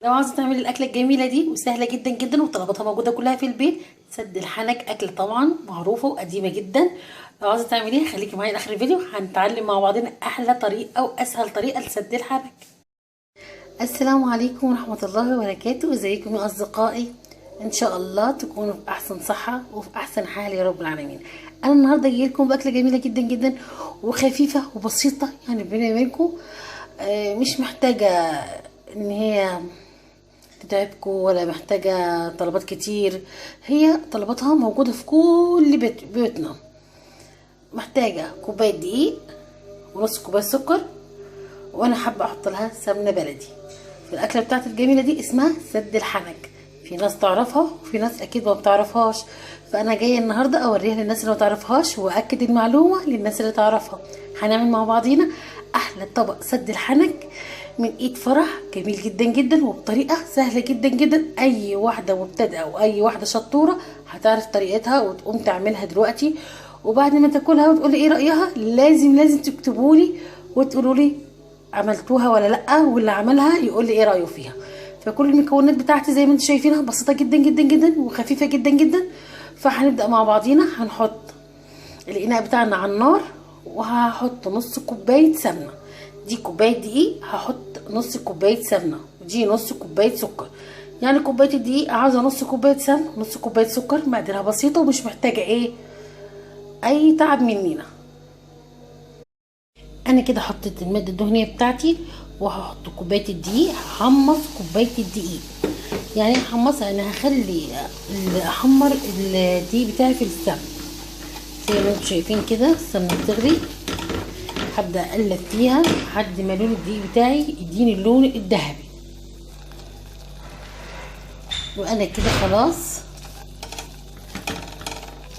لو عاوزه تعملي الاكله الجميله دي وسهله جدا جدا وطلباتها موجوده كلها في البيت، سد الحنك اكله طبعا معروفه وقديمه جدا. لو عاوزه تعمليها خليكي معايا لاخر الفيديو، هنتعلم مع بعضنا احلى طريقه واسهل طريقه لسد الحنك. السلام عليكم ورحمه الله وبركاته، ازيكم يا اصدقائي؟ ان شاء الله تكونوا في احسن صحه وفي احسن حال يا رب العالمين. انا النهارده جاي لكم باكله جميله جدا جدا وخفيفه وبسيطه، يعني بيني وبينكم مش محتاجه ان هي تتعبكم ولا محتاجة طلبات كتير. هي طلباتها موجودة في كل بيوتنا. محتاجة كوباية دقيق ونص كوباية سكر، وانا حابة احط لها سمنة بلدي. في الاكلة بتاعتي الجميلة دي اسمها سد الحنك، في ناس تعرفها وفي ناس اكيد ما بتعرفهاش، فانا جاية النهاردة اوريها للناس اللي ما تعرفهاش واكد المعلومة للناس اللي تعرفها. هنعمل مع بعضينا احلى طبق سد الحنك من ايد فرح، جميل جدا جدا وبطريقه سهله جدا جدا. اي واحده مبتدئه او اي واحده شطوره هتعرف طريقتها وتقوم تعملها دلوقتي، وبعد ما تاكلها وتقولي ايه رايها لازم تكتبوا لي وتقولوا لي عملتوها ولا لا، واللي عملها يقول لي ايه رايه فيها. فكل المكونات بتاعتي زي ما انتم شايفينها بسيطه جدا جدا جدا وخفيفه جدا جدا. فهنبدا مع بعضينا. هنحط الاناء بتاعنا على النار، وهحط نص كوبايه سمنه. دي كوبايه دقيق، هحط نص كوبايه سمنه، ودي نص كوبايه سكر. يعني كوبايه الدقيق عاوزه نص كوبايه سمنه نص كوبايه سكر. مقاديرها بسيطه ومش محتاجه اي تعب مننا. انا كده حطيت الماده الدهنيه بتاعتي، وهحط كوبايه الدقيق. هحمص كوبايه الدقيق، يعني هحمصها، انا هخلي احمر الدقيق بتاعي في السمن زي ما انتم شايفين كده. السمنه بتغلي، هبدا اقلب فيها لحد ما لون الدقيق بتاعي يديني اللون الذهبي. وانا كده خلاص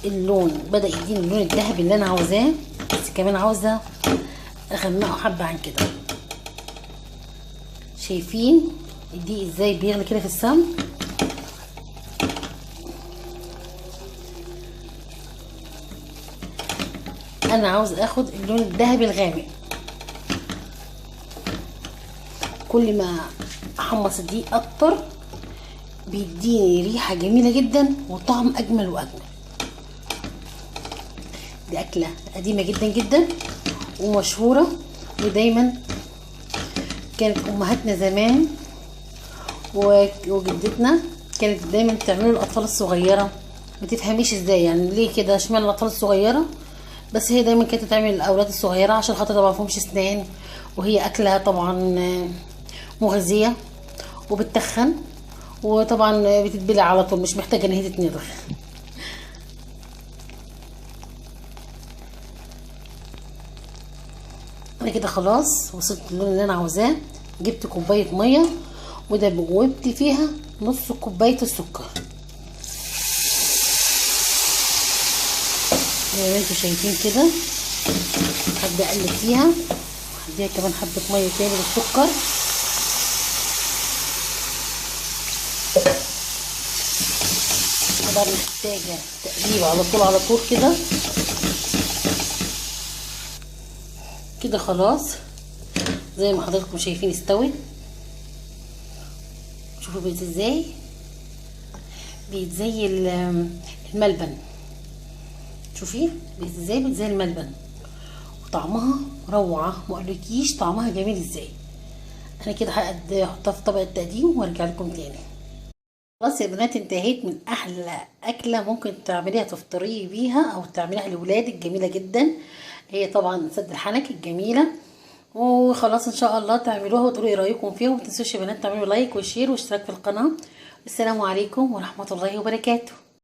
اللون بدا يديني اللون الذهبي اللي انا عاوزاه، بس كمان عاوزه اغمقه حبه عن كده. شايفين الدقيق ازاي بيغلي كده في السمن؟ انا عاوز اخد اللون الذهبي الغامق. كل ما احمص الدقيق اكتر بيديني ريحه جميله جدا وطعم اجمل واجمل. دي اكله قديمه جدا جدا ومشهوره، ودايما كانت امهاتنا زمان وجدتنا كانت دايما تعمله للاطفال الصغيره. ما تفهميش ازاي يعني ليه كده، اشمعنى الاطفال الصغيره؟ بس هي دايما كانت تعمل للاولاد الصغيره عشان خاطر ما فيهمش اسنان، وهي اكله طبعا مغذيه وبتخن، وطبعا بتتبلع على طول، مش محتاجه ان هي تتنضخ. انا كده خلاص وصلت اللون اللي انا عاوزاه. جبت كوبايه ميه ودوبت فيها نص كوبايه السكر زي ما انتم شايفين كده. هبدا اقلب فيها وهديها كمان حبه ميه تاني بالسكر. طبعا محتاجه تقليب على طول كده. كده خلاص زي ما حضراتكم شايفين استوت. شوفوا بيت ازاي، بيت زي الملبن. شوفي بيت ازاي، بيت زي الملبن، وطعمها روعه. ما اقولكيش طعمها جميل ازاي. انا كده هحطها في طبق التقديم وارجع لكم تاني. خلاص يا بنات، انتهيت من احلى اكله ممكن تعمليها تفطري بيها او تعمليها لاولادك، جميله جدا. هي طبعا سد الحنك الجميله. وخلاص ان شاء الله تعملوها وتقولوا ايه رايكم فيها. وما تنسوش يا بنات تعملوا لايك وشير واشتراك في القناه. السلام عليكم ورحمه الله وبركاته.